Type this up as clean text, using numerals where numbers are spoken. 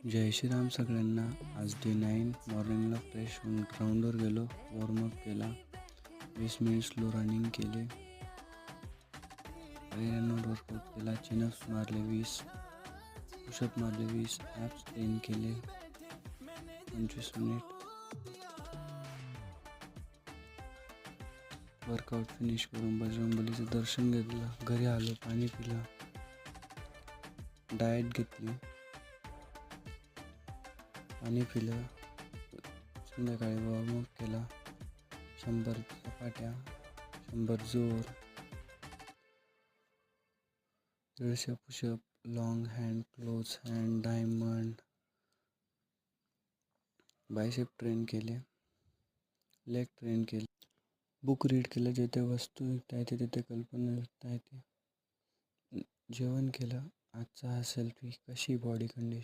जय श्रीराम सगळ्यांना. आज डे 9. मॉर्निंगला फ्रेश होऊन ग्राउंडवर गेलो. वॉर्मअप केला, 20 मिनिट स्लो रनिंग केले, रनआउट वर्कआउट केला, चिनअप्स मारले 20, पुशअप मारले 20, ॲप्स ट्रेन केले 25 मिनिट. वर्कआउट फिनिश करून बजरंगबलीचं दर्शन घेतलं. घरी आलो, पाणी पिलं, डाएट घेतली, पाणी पिलं. संध्याकाळी वॉर्मअप केला, 100 चपात्या, 100 जोर, 150 pushup, long hand, close hand, diamond, bicep train केले, लेग ट्रेन केले, बुक रीड केलं. जिथे वस्तू विकता येते तिथे कल्पना विकता येते. जेवण केलं. आजचा हा सेल्फी. कशी बॉडी कंडिशन.